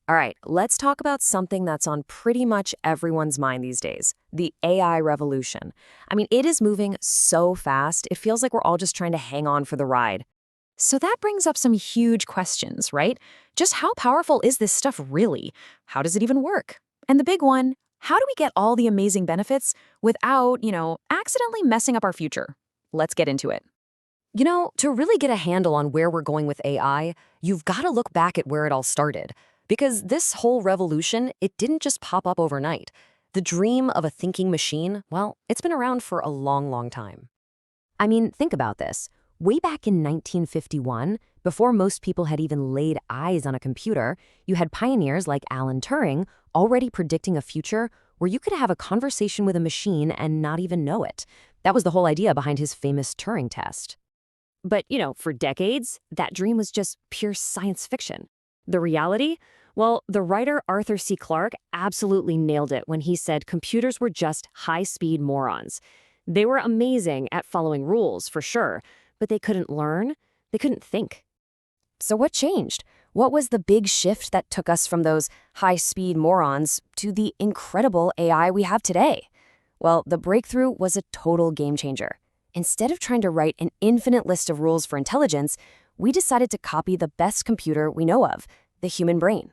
All right, let's talk about something that's on pretty much everyone's mind these days, the AI revolution. I mean, it is moving so fast, it feels like we're all just trying to hang on for the ride. So that brings up some huge questions, right? Just how powerful is this stuff really? How does it even work? And the big one, how do we get all the amazing benefits without, accidentally messing up our future? Let's get into it. To really get a handle on where we're going with AI, you've got to look back at where it all started. Because this whole revolution, it didn't just pop up overnight. The dream of a thinking machine, well, it's been around for a long, long time. I mean, think about this. Way back in 1951, before most people had even laid eyes on a computer, you had pioneers like Alan Turing already predicting a future where you could have a conversation with a machine and not even know it. That was the whole idea behind his famous Turing test. But, for decades, that dream was just pure science fiction. The reality? Well, the writer Arthur C. Clarke absolutely nailed it when he said computers were just high-speed morons. They were amazing at following rules, for sure, but they couldn't learn, they couldn't think. So what changed? What was the big shift that took us from those high-speed morons to the incredible AI we have today? Well, the breakthrough was a total game changer. Instead of trying to write an infinite list of rules for intelligence, we decided to copy the best computer we know of, the human brain.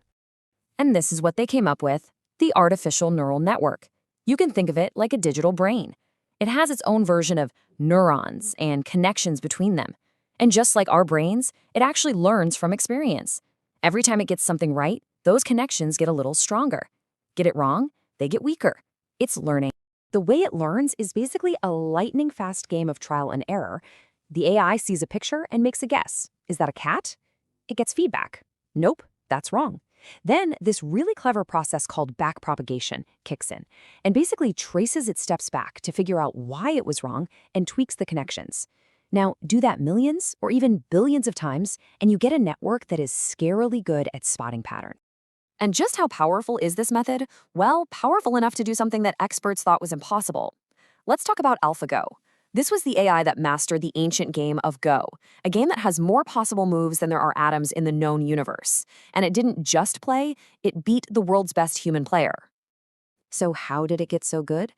And this is what they came up with, the artificial neural network. You can think of it like a digital brain. It has its own version of neurons and connections between them. And just like our brains, it actually learns from experience. Every time it gets something right, those connections get a little stronger. Get it wrong, they get weaker. It's learning. The way it learns is basically a lightning-fast game of trial and error. The AI sees a picture and makes a guess. Is that a cat? It gets feedback. Nope, that's wrong. Then this really clever process called backpropagation kicks in and basically traces its steps back to figure out why it was wrong and tweaks the connections. Now, do that millions or even billions of times, and you get a network that is scarily good at spotting patterns. And just how powerful is this method? Well, powerful enough to do something that experts thought was impossible. Let's talk about AlphaGo. This was the AI that mastered the ancient game of Go, a game that has more possible moves than there are atoms in the known universe. And it didn't just play, it beat the world's best human player. So how did it get so good?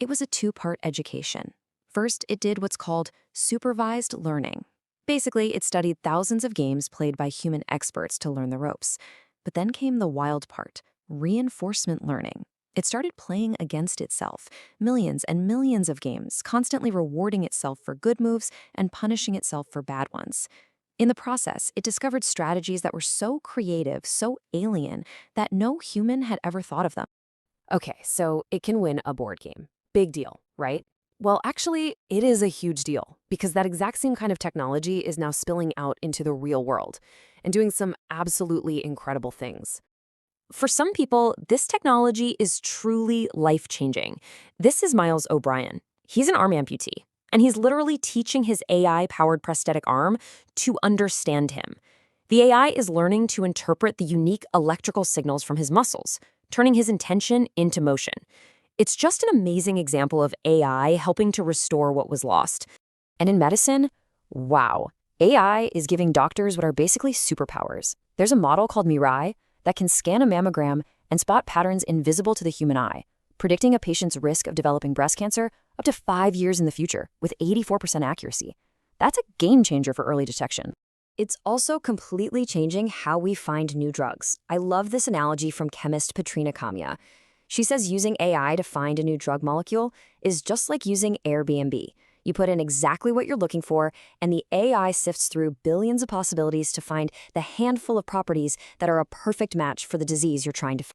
It was a two-part education. First, it did what's called supervised learning. Basically, it studied thousands of games played by human experts to learn the ropes. But then came the wild part, reinforcement learning. It started playing against itself, millions and millions of games, constantly rewarding itself for good moves and punishing itself for bad ones. In the process, it discovered strategies that were so creative, so alien, that no human had ever thought of them. Okay, so it can win a board game. Big deal, right? Well, actually, it is a huge deal, because that exact same kind of technology is now spilling out into the real world and doing some absolutely incredible things. For some people, this technology is truly life-changing. This is Miles O'Brien. He's an arm amputee, and he's literally teaching his AI-powered prosthetic arm to understand him. The AI is learning to interpret the unique electrical signals from his muscles, turning his intention into motion. It's just an amazing example of AI helping to restore what was lost. And in medicine, wow, AI is giving doctors what are basically superpowers. There's a model called Mirai that can scan a mammogram and spot patterns invisible to the human eye, predicting a patient's risk of developing breast cancer up to 5 years in the future with 84% accuracy. That's a game changer for early detection. It's also completely changing how we find new drugs. I love this analogy from chemist Patrina Kamya. She says using AI to find a new drug molecule is just like using Airbnb. You put in exactly what you're looking for, and the AI sifts through billions of possibilities to find the handful of properties that are a perfect match for the disease you're trying to find.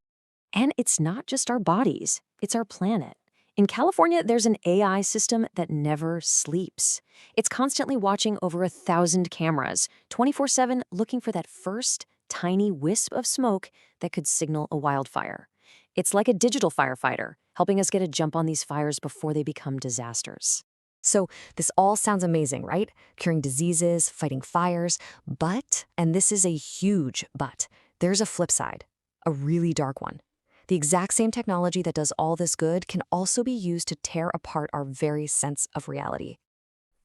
And it's not just our bodies, it's our planet. In California, there's an AI system that never sleeps. It's constantly watching over 1,000 cameras, 24/7, looking for that first tiny wisp of smoke that could signal a wildfire. It's like a digital firefighter, helping us get a jump on these fires before they become disasters. So this all sounds amazing, right? Curing diseases, fighting fires, but, and this is a huge but, there's a flip side, a really dark one. The exact same technology that does all this good can also be used to tear apart our very sense of reality.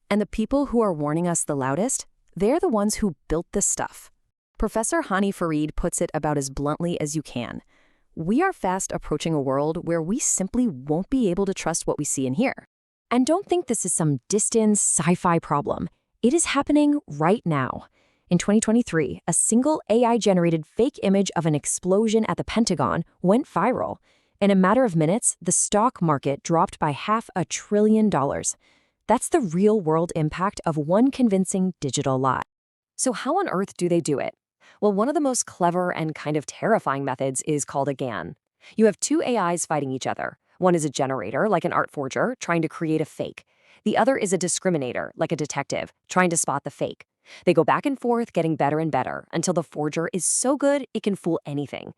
And the people who are warning us the loudest, they're the ones who built this stuff. Professor Hani Farid puts it about as bluntly as you can. We are fast approaching a world where we simply won't be able to trust what we see and hear. And don't think this is some distant sci-fi problem. It is happening right now. In 2023, a single AI-generated fake image of an explosion at the Pentagon went viral. In a matter of minutes, the stock market dropped by $500 billion. That's the real-world impact of one convincing digital lie. So how on earth do they do it? Well, one of the most clever and kind of terrifying methods is called a GAN. You have two AIs fighting each other. One is a generator, like an art forger, trying to create a fake. The other is a discriminator, like a detective, trying to spot the fake. They go back and forth, getting better and better, until the forger is so good it can fool anything.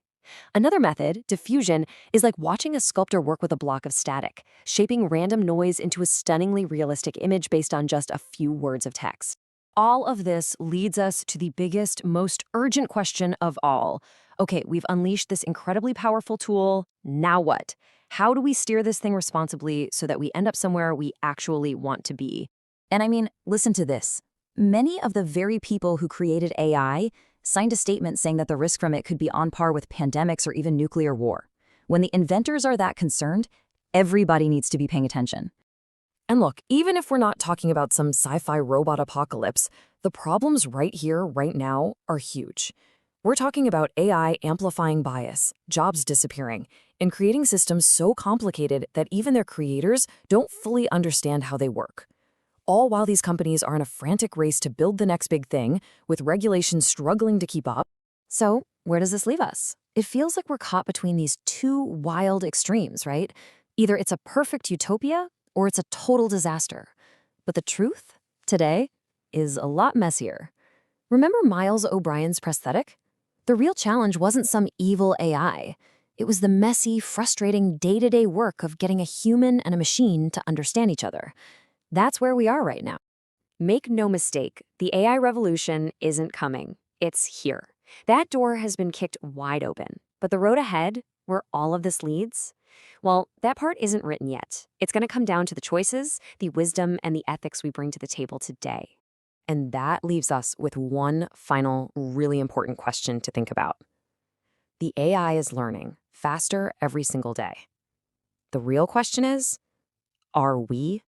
Another method, diffusion, is like watching a sculptor work with a block of static, shaping random noise into a stunningly realistic image based on just a few words of text. All of this leads us to the biggest, most urgent question of all. Okay, we've unleashed this incredibly powerful tool. Now what? How do we steer this thing responsibly so that we end up somewhere we actually want to be? And I mean, listen to this. Many of the very people who created AI signed a statement saying that the risk from it could be on par with pandemics or even nuclear war. When the inventors are that concerned, everybody needs to be paying attention. And look, even if we're not talking about some sci-fi robot apocalypse, the problems right here, right now, are huge. We're talking about AI amplifying bias, jobs disappearing, and creating systems so complicated that even their creators don't fully understand how they work. All while these companies are in a frantic race to build the next big thing, with regulations struggling to keep up. So, where does this leave us? It feels like we're caught between these two wild extremes, right? Either it's a perfect utopia, or it's a total disaster. But the truth, today, is a lot messier. Remember Miles O'Brien's prosthetic? The real challenge wasn't some evil AI. It was the messy, frustrating day-to-day work of getting a human and a machine to understand each other. That's where we are right now. Make no mistake, the AI revolution isn't coming. It's here. That door has been kicked wide open. But the road ahead, where all of this leads, well, that part isn't written yet. It's going to come down to the choices, the wisdom, and the ethics we bring to the table today. And that leaves us with one final, really important question to think about. The AI is learning faster every single day. The real question is, are we